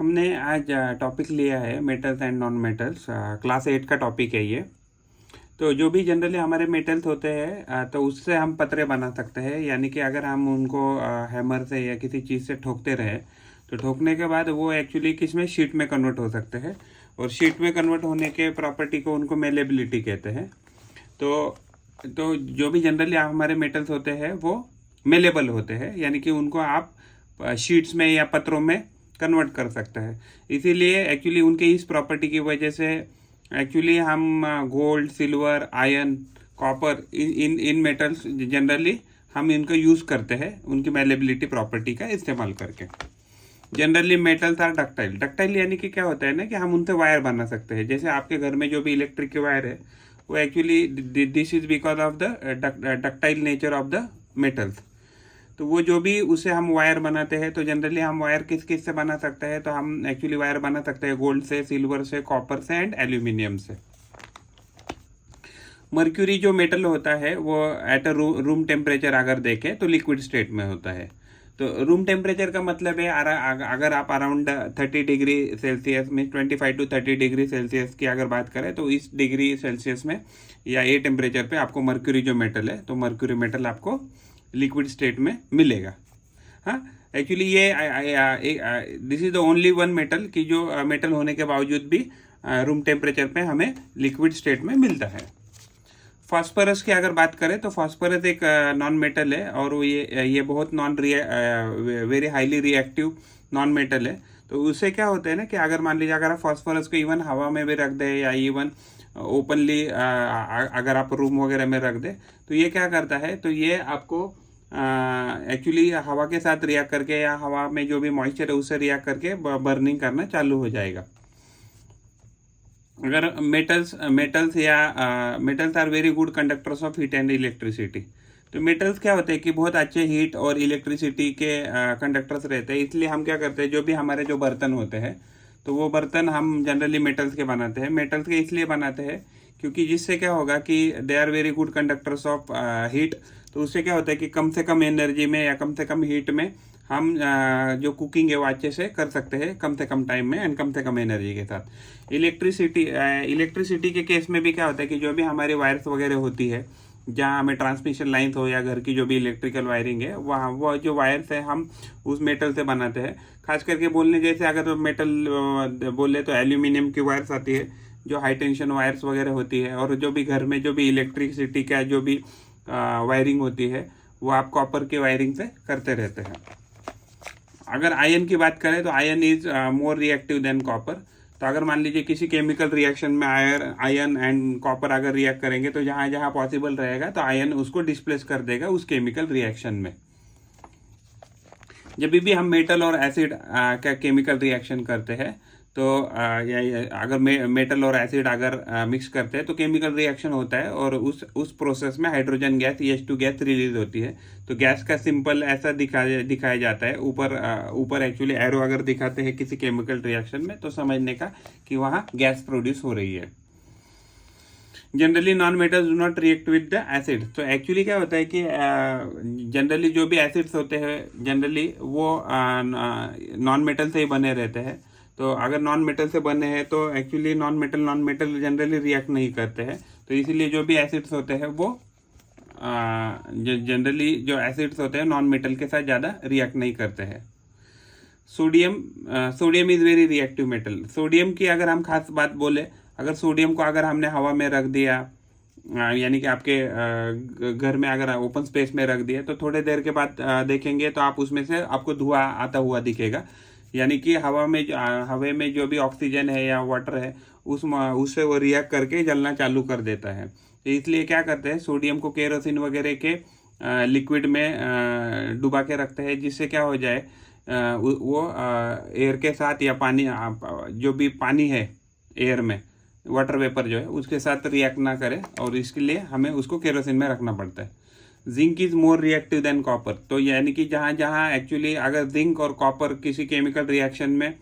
हमने आज टॉपिक लिया है metals and non metals. Class 8 का टॉपिक है ये। तो जो भी जनरली हमारे मेटल्स होते हैं तो उससे हम पतरे बना सकते हैं, यानी कि अगर हम उनको हैमर से या किसी चीज़ से ठोकते रहे तो ठोकने के बाद वो एक्चुअली किस में शीट में कन्वर्ट हो सकते हैं, और शीट में कन्वर्ट होने के प्रॉपर्टी को उनको मेलेबिलिटी कहते हैं। तो जो भी जनरली हमारे मेटल्स होते हैं वो मेलेबल होते हैं, यानी कि उनको आप शीट्स में या पत्रों में कन्वर्ट कर सकते हैं। इसीलिए एक्चुअली उनके इस प्रॉपर्टी की वजह से एक्चुअली हम गोल्ड, सिल्वर, आयरन, कॉपर, इन इन मेटल्स जनरली हम इनको यूज़ करते हैं उनकी मेलेबिलिटी प्रॉपर्टी का इस्तेमाल करके। Generally metals are ductile. Ductile यानी कि क्या होता है ना कि हम उनसे वायर बना सकते हैं। जैसे आपके घर में जो भी इलेक्ट्रिक की वायर है वो actually this is because of the ductile nature of the metals. तो वो जो भी उसे हम वायर बनाते हैं, तो जनरली हम वायर किस किस से बना सकते हैं, तो हम एक्चुअली वायर बना सकते हैं गोल्ड से, सिल्वर से, कॉपर से एंड एल्यूमिनियम से। मर्क्यूरी जो मेटल होता है वो एट अ रूम टेम्परेचर अगर देखें तो लिक्विड स्टेट में होता है। तो रूम टेम्परेचर का मतलब है अगर आप अराउंड 30 डिग्री सेल्सियस में 25 to 30 डिग्री सेल्सियस की अगर बात करें तो इस डिग्री सेल्सियस में या ये टेम्परेचर पे आपको मर्क्यूरी जो मेटल है, तो मर्क्यूरी मेटल आपको लिक्विड स्टेट में मिलेगा। हाँ, एक्चुअली ये this is the only one metal की जो मेटल होने के बावजूद भी रूम टेम्परेचर पे हमें लिक्विड स्टेट में मिलता है। फास्फोरस की अगर बात करें तो फास्फोरस एक नॉन मेटल है, और ये बहुत very highly reactive non metal है। तो उससे क्या होता है ना कि अगर मान लीजिए अगर आप फास्फोरस को इवन हवा में भी रख दें या इवन ओपनली अगर आप रूम वगैरह में रख दें, तो ये क्या करता है, तो ये आपको एक्चुअली हवा के साथ रिएक्ट करके या हवा में जो भी मॉइस्चर है उससे रिएक्ट करके बर्निंग करना चालू हो जाएगा। अगर metals are very good conductors of heat and electricity. तो मेटल्स क्या होते हैं कि बहुत अच्छे हीट और इलेक्ट्रिसिटी के कंडक्टर्स रहते हैं। इसलिए हम क्या करते हैं, जो भी हमारे जो बर्तन होते हैं तो वो बर्तन हम जनरली मेटल्स के बनाते हैं। मेटल्स के इसलिए बनाते हैं क्योंकि जिससे क्या होगा कि they are very good conductors of heat. तो उससे क्या होता है कि कम से कम एनर्जी में या कम से कम हीट में हम जो कुकिंग है वो अच्छे से कर सकते हैं, कम से कम टाइम में एंड कम से कम एनर्जी के साथ। इलेक्ट्रिसिटी के केस में भी क्या होता है कि जो भी हमारी वायर्स वगैरह होती है, जहाँ हमें ट्रांसमिशन लाइन्स हो या घर की जो भी इलेक्ट्रिकल वायरिंग है, वहाँ वो जो वायर्स है हम उस मेटल से बनाते हैं। खास करके बोलने जैसे अगर मेटल बोले तो एल्यूमिनियम की वायर्स आती है जो हाई टेंशन वायर्स वगैरह होती है, और जो भी घर में जो भी इलेक्ट्रिसिटी का जो भी वायरिंग होती है वो आप कॉपर के वायरिंग से करते रहते हैं। अगर आयन की बात करें तो ion is more reactive than copper. तो अगर मान लीजिए किसी केमिकल रिएक्शन में आयन एंड कॉपर अगर रिएक्ट करेंगे तो जहाँ जहाँ पॉसिबल रहेगा तो आयन उसको डिस्प्लेस कर देगा उस केमिकल रिएक्शन में। जब भी हम मेटल और एसिड का केमिकल रिएक्शन करते हैं तो अगर मेटल और एसिड अगर मिक्स करते हैं तो केमिकल रिएक्शन होता है, और उस प्रोसेस में hydrogen gas H2 gas release होती है। तो गैस का सिंपल ऐसा दिखाया जाता है, ऊपर एक्चुअली एरो अगर दिखाते हैं किसी केमिकल रिएक्शन में तो समझने का कि वहाँ गैस प्रोड्यूस हो रही है। Generally non metals do not react with the acid. तो एक्चुअली क्या होता है कि जनरली जो भी एसिड्स होते हैं जनरली वो नॉन मेटल से ही बने रहते हैं। तो अगर नॉन मेटल से बने हैं तो actually non metal generally react नहीं करते हैं। तो इसीलिए जो भी एसिड्स होते हैं वो जनरली जो एसिड्स होते हैं नॉन मेटल के साथ ज़्यादा रिएक्ट नहीं करते हैं। Sodium is very reactive metal. Sodium की अगर हम खास बात बोले, अगर सोडियम को अगर हमने हवा में रख दिया, यानी कि आपके घर में अगर ओपन स्पेस में रख दिया, तो थोड़ी देर के बाद देखेंगे तो आप उसमें से आपको धुआं आता हुआ दिखेगा। यानी कि हवा में जो भी ऑक्सीजन है या वाटर है उससे वो रिएक्ट करके जलना चालू कर देता है। तो इसलिए क्या करते हैं, सोडियम को केरोसिन वगैरह के लिक्विड में डुबा के रखते हैं, जिससे क्या हो जाए वो एयर के साथ या पानी जो भी पानी है एयर में, वाटर वेपर जो है उसके साथ रिएक्ट ना करे, और इसके लिए हमें उसको केरोसिन में रखना पड़ता है। Zinc is more reactive than copper. तो यानी कि जहाँ जहाँ एक्चुअली अगर जिंक और कॉपर किसी केमिकल रिएक्शन में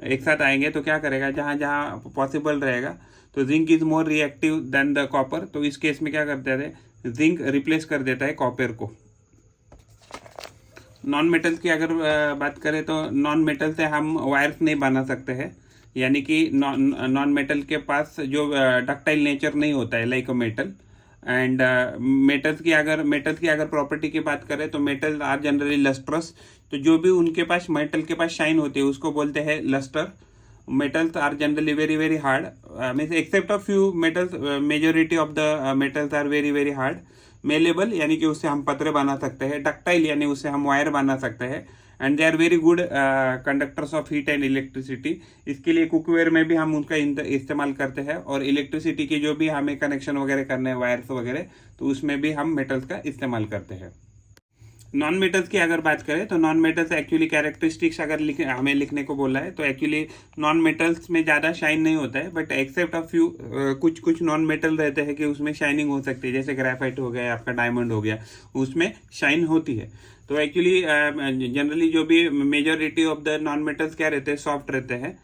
एक साथ आएंगे तो क्या करेगा, जहाँ जहाँ पॉसिबल रहेगा तो zinc is more reactive than the copper. तो इस केस में क्या करते हैं, जिंक रिप्लेस कर देता है कॉपर को। नॉन मेटल्स की अगर बात करें तो नॉन मेटल से हम वायर्स नहीं बना सकते हैं, यानी कि नॉन मेटल के पास जो डक्टाइल नेचर नहीं होता है like a metal. And metals की अगर प्रॉपर्टी की बात करें तो मेटल आर जनरली लस्ट्रस, तो जो भी उनके पास मेटल के पास शाइन होती है उसको बोलते हैं lustre. metals are generally very very hard, means except a few metals, majority of the metals are very very hard। Malleable यानी कि उससे हम पतरे बना सकते हैं, डक्टाइल यानी उससे हम वायर बना सकते हैं, and they are very good conductors of heat and electricity. इसके लिए कुकवेयर में भी हम उनका इस्तेमाल करते हैं, और इलेक्ट्रिसिटी की जो भी हमें कनेक्शन वगैरह करने हैं वायर्स वगैरह, तो उसमें भी हम मेटल्स का इस्तेमाल करते हैं। नॉन मेटल्स की अगर बात करें तो नॉन मेटल्स एक्चुअली कैरेक्टरिस्टिक्स अगर हमें लिखने को बोला है तो एक्चुअली नॉन मेटल्स में ज़्यादा शाइन नहीं होता है, बट एक्सेप्ट अ फ्यू कुछ नॉन मेटल रहते हैं कि उसमें शाइनिंग हो सकती है, जैसे ग्रेफाइट हो गया, आपका डायमंड हो गया, उसमें शाइन होती है। तो एक्चुअली जनरली जो भी majority of the non metals क्या रहते हैं, सॉफ्ट रहते हैं,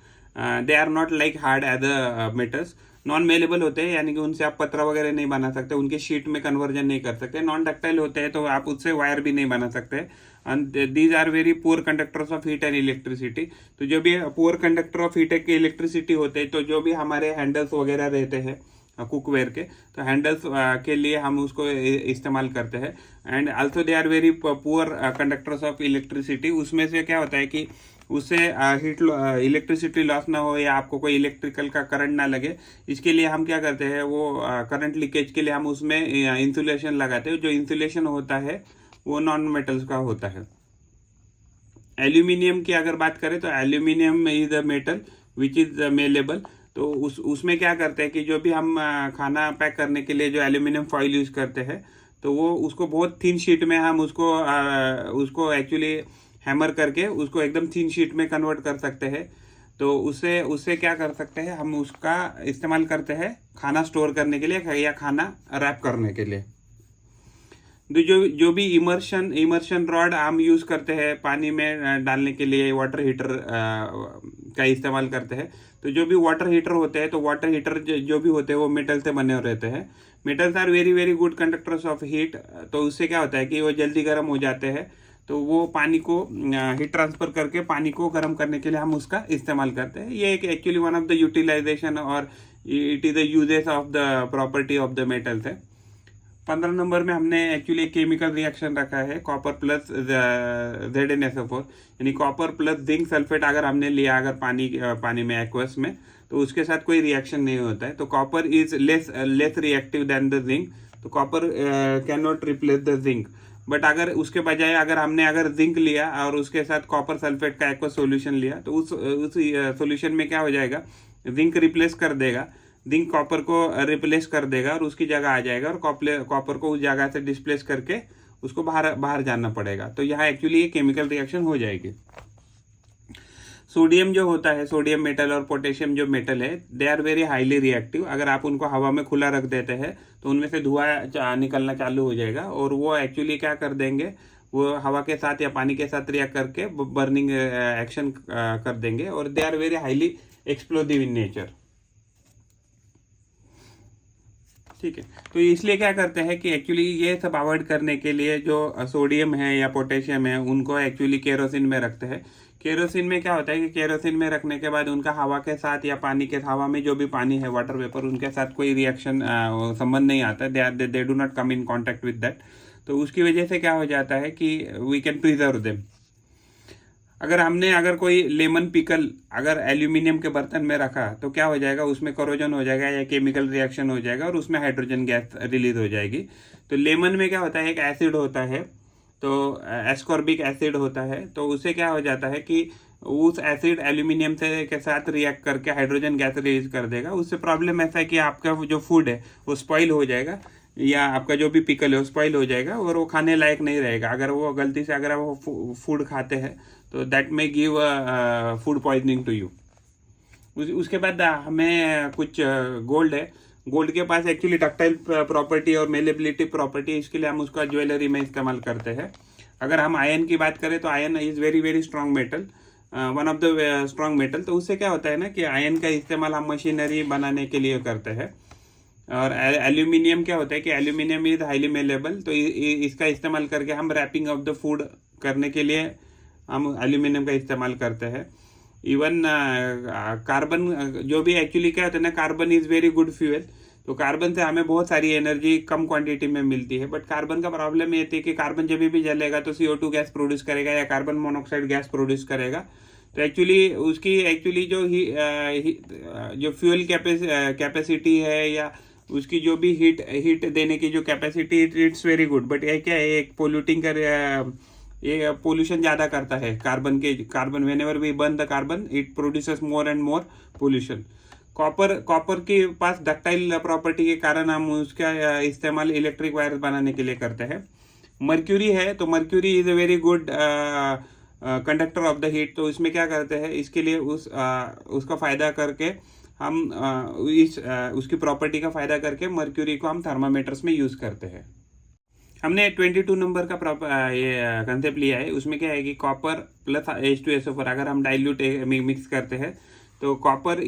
they are not like hard as the metals. Non malleable होते हैं यानी कि उनसे आप पतरा वगैरह नहीं बना सकते, उनके शीट में कन्वर्जन नहीं कर सकते। नॉन डक्टाइल होते हैं तो आप उससे वायर भी नहीं बना सकते, and these are very poor conductors of heat and electricity. तो जो भी poor conductor of heat and electricity होते हैं, तो जो भी हमारे हैंडल्स वगैरह रहते हैं कुकवेयर के, तो हैंडल्स के लिए हम उसको इस्तेमाल करते हैं, and also they are very poor conductors of electricity. उसमें से क्या होता है कि उससे हीट इलेक्ट्रिसिटी लॉस ना हो, या आपको कोई इलेक्ट्रिकल का करंट ना लगे, इसके लिए हम क्या करते हैं, वो करंट लीकेज के लिए हम उसमें इंसुलेशन लगाते हैं। जो इंसुलेशन होता है वो नॉन मेटल्स का होता है। एल्यूमिनियम की अगर बात करें तो aluminium is a metal which is malleable. तो उसमें क्या करते हैं कि जो भी हम खाना पैक करने के लिए जो एल्यूमिनियम फॉइल यूज करते हैं, तो वो उसको बहुत थिन शीट में हम उसको एक्चुअली हैमर करके उसको एकदम थिन शीट में कन्वर्ट कर सकते हैं। तो उससे क्या कर सकते हैं, हम उसका इस्तेमाल करते हैं खाना स्टोर करने के लिए या खाना रैप करने के लिए। तो जो भी इमर्शन रॉड हम यूज करते हैं पानी में डालने के लिए, वाटर हीटर का इस्तेमाल करते हैं। तो जो भी वाटर हीटर होते हैं, तो वाटर हीटर जो भी होते हैं वो मेटल से बने रहते हैं। Metals are very very good conductors of heat. तो उससे क्या होता है कि वो जल्दी गर्म हो जाते हैं, तो वो पानी को हीट ट्रांसफर करके पानी को गर्म करने के लिए हम उसका इस्तेमाल करते हैं। ये एक actually one of the utilization और it is the uses of the property of the metals है। 15 नंबर में हमने एक्चुअली केमिकल रिएक्शन रखा है, कॉपर प्लस ZnSO4, यानी कॉपर प्लस जिंक सल्फेट अगर हमने लिया अगर पानी में एक्वस में, तो उसके साथ कोई रिएक्शन नहीं होता है। तो copper is less reactive than the zinc, तो copper can not replace the zinc. But अगर उसके बजाय अगर जिंक लिया और उसके साथ कॉपर सल्फेट का एक्वस सोल्यूशन लिया, तो उस सोल्यूशन में क्या हो जाएगा, जिंक रिप्लेस कर देगा, जिंक कॉपर को रिप्लेस कर देगा और उसकी जगह आ जाएगा, और कॉपर को उस जगह से डिस्प्लेस करके उसको बाहर जाना पड़ेगा। तो यहाँ एक्चुअली ये केमिकल रिएक्शन हो जाएगी। सोडियम जो होता है, सोडियम मेटल और पोटेशियम जो मेटल है, they are very highly reactive. अगर आप उनको हवा में खुला रख देते हैं तो उनमें से धुआं निकलना चालू हो जाएगा, और वो एक्चुअली क्या कर देंगे, वो हवा के साथ या पानी के साथ रिएक्ट करके बर्निंग एक्शन कर देंगे, और they are very highly explosive in nature. ठीक है, तो इसलिए क्या करते हैं कि एक्चुअली ये सब अवॉइड करने के लिए जो सोडियम है या पोटेशियम है, उनको एक्चुअली केरोसिन में रखते हैं। केरोसिन में क्या होता है कि केरोसिन में रखने के बाद उनका हवा के साथ या हवा में जो भी पानी है, वाटर वेपर, उनके साथ कोई रिएक्शन संबंध नहीं आता, they do not come in contact with that. तो उसकी वजह से क्या हो जाता है कि वी कैन प्रिजर्व देम। अगर कोई लेमन पिकल अगर एल्यूमिनियम के बर्तन में रखा, तो क्या हो जाएगा, उसमें करोजन हो जाएगा या केमिकल रिएक्शन हो जाएगा, और उसमें हाइड्रोजन गैस रिलीज हो जाएगी। तो लेमन में क्या होता है, एक एसिड होता है, तो एस्कॉर्बिक एसिड होता है। तो उससे क्या हो जाता है कि उस एसिड एल्यूमिनियम से के साथ रिएक्ट करके हाइड्रोजन गैस रिलीज कर देगा। उससे प्रॉब्लम ऐसा है कि आपका जो फूड है वो स्पॉइल हो जाएगा, या आपका जो भी पिकल है वो स्पॉइल हो जाएगा, और वो खाने लायक नहीं रहेगा। अगर वो गलती से अगर वो फूड खाते हैं, तो that may give food poisoning to you. उसके बाद हमें कुछ गोल्ड है, गोल्ड के पास एक्चुअली डक्टाइल प्रॉपर्टी और मेलेबिलिटी प्रॉपर्टी, इसके लिए हम उसका ज्वेलरी में इस्तेमाल करते हैं। अगर हम आयन की बात करें तो ion is very very strong metal, one of the strong metal. तो उससे क्या होता है ना कि आयन का इस्तेमाल हम मशीनरी बनाने के लिए करते हैं। और एल्यूमिनियम क्या होता है कि एल्यूमिनियम इज हाईली मेलेबल, तो इसका इस्तेमाल करके हम रैपिंग ऑफ द फूड करने के लिए हम एल्यूमिनियम का इस्तेमाल करते हैं। इवन कार्बन जो भी एक्चुअली क्या होता है ना, carbon is very good fuel. तो कार्बन से हमें बहुत सारी एनर्जी कम क्वांटिटी में मिलती है। बट कार्बन का प्रॉब्लम ये थी कि कार्बन जब भी जलेगा तो CO2 गैस प्रोड्यूस करेगा या कार्बन मोनोऑक्साइड गैस प्रोड्यूस करेगा। तो एक्चुअली उसकी एक्चुअली जो फ्यूल कैपेसिटी है या उसकी जो भी हीट देने की जो capacity, it's very good. But ये क्या है, एक पोल्यूटिंग कर ये पोल्यूशन ज़्यादा करता है। Carbon whenever we burn the carbon it produces more and more pollution. Copper के पास डक्टाइल प्रॉपर्टी के कारण हम उसका इस्तेमाल इलेक्ट्रिक वायर बनाने के लिए करते हैं। मर्क्यूरी है, तो mercury is a very good conductor of the heat. तो इसमें क्या करते हैं, इसके लिए उसका फ़ायदा करके हम उसकी प्रॉपर्टी का फ़ायदा करके मर्क्यूरी को हम थर्मामीटर्स में यूज़ करते हैं। हमने 22 नंबर का ये कंसेप्ट लिया है। उसमें क्या है कि कॉपर प्लस H2SO4 अगर हम डाइल्यूट मिक्स करते हैं तो copper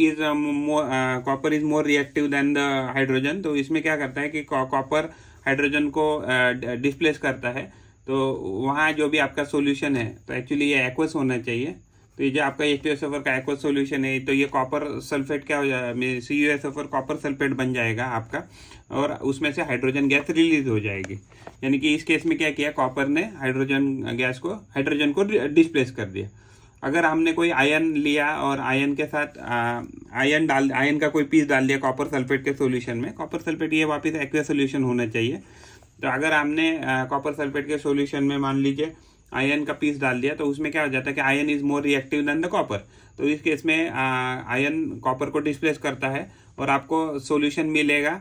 is more reactive than the hydrogen. तो इसमें क्या करता है कि कॉपर हाइड्रोजन को डिस्प्लेस करता है। तो वहाँ जो भी आपका सॉल्यूशन है, तो एक्चुअली ये एक्वस होना चाहिए। तो ये जो आपका H2SO4 का एक्वस सॉल्यूशन है, तो ये कॉपर सल्फेट क्या हो जाएगा, CuSO4 कॉपर सल्फेट बन जाएगा आपका, और उसमें से हाइड्रोजन गैस रिलीज हो जाएगी। यानी कि इस केस में क्या किया, कॉपर ने हाइड्रोजन को डिस्प्लेस कर दिया। अगर हमने कोई आयन लिया और आयन के साथ आयन का कोई पीस डाल दिया कॉपर सल्फेट के सॉल्यूशन में, कॉपर सल्फेट ये वापस एक्वस सॉल्यूशन होना चाहिए। तो अगर हमने कॉपर सल्फेट के सॉल्यूशन में मान लीजिए आयन का पीस डाल दिया, तो उसमें क्या हो जाता है कि ion is more reactive than the copper. तो इस केस में आयन कॉपर को डिस्प्लेस करता है और आपको सॉल्यूशन मिलेगा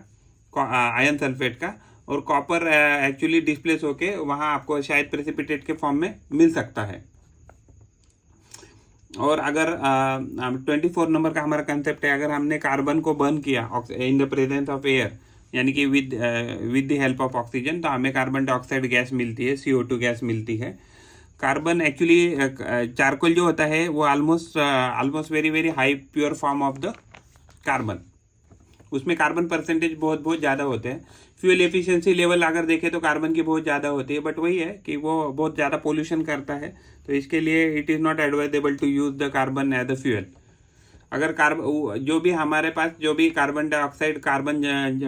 आयन सल्फेट का, और कॉपर एक्चुअली डिस्प्लेस होके वहाँ आपको शायद प्रेसिपिटेट के फॉर्म में मिल सकता है। और अगर 24 नंबर का हमारा कंसेप्ट है, अगर हमने कार्बन को बर्न किया in the presence of air, यानी कि with the help of oxygen, तो हमें कार्बन डाइऑक्साइड गैस मिलती है, CO2 गैस मिलती है। कार्बन एक्चुअली चारकोल जो होता है वो almost very very high pure form of the carbon. उसमें कार्बन परसेंटेज बहुत ज़्यादा होते हैं। फ्यूल एफिशिएंसी लेवल अगर देखें तो कार्बन की बहुत ज़्यादा होती है, बट वही है कि वो बहुत ज़्यादा पोल्यूशन करता है। तो इसके लिए it is not advisable to use the carbon as a fuel. अगर जो भी हमारे पास जो भी कार्बन डाइऑक्साइड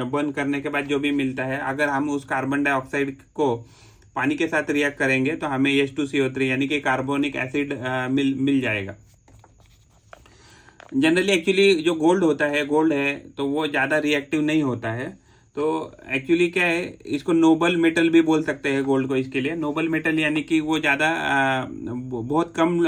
बर्न करने के बाद जो भी मिलता है, अगर हम उस कार्बन डाइऑक्साइड को पानी के साथ रिएक्ट करेंगे तो हमें H2CO3 यानी कि कार्बोनिक एसिड मिल जाएगा। जनरली एक्चुअली जो गोल्ड है तो वो ज़्यादा रिएक्टिव नहीं होता है। तो एक्चुअली क्या है, इसको नोबल मेटल भी बोल सकते हैं गोल्ड को। इसके लिए नोबल मेटल यानी कि वो ज़्यादा बहुत कम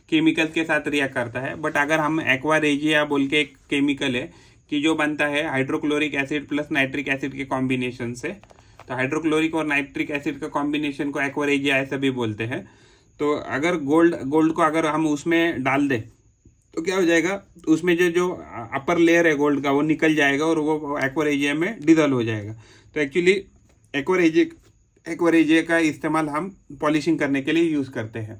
केमिकल्स के साथ रिएक्ट करता है। बट अगर हम एक्वा रेजिया बोल के एक केमिकल है कि जो बनता है hydrochloric acid plus nitric acid के कॉम्बिनेशन से, तो हाइड्रोक्लोरिक और नाइट्रिक एसिड का कॉम्बिनेशन को एक्वा रेजिया ऐसा भी बोलते हैं। तो अगर गोल्ड को अगर हम उसमें डाल दें तो क्या हो जाएगा, उसमें जो अपर लेयर है गोल्ड का वो निकल जाएगा और वो एक्वा रेजिया में डिजॉल्व हो जाएगा। तो एक्चुअली एक्वा रेजिया का इस्तेमाल हम पॉलिशिंग करने के लिए यूज़ करते हैं।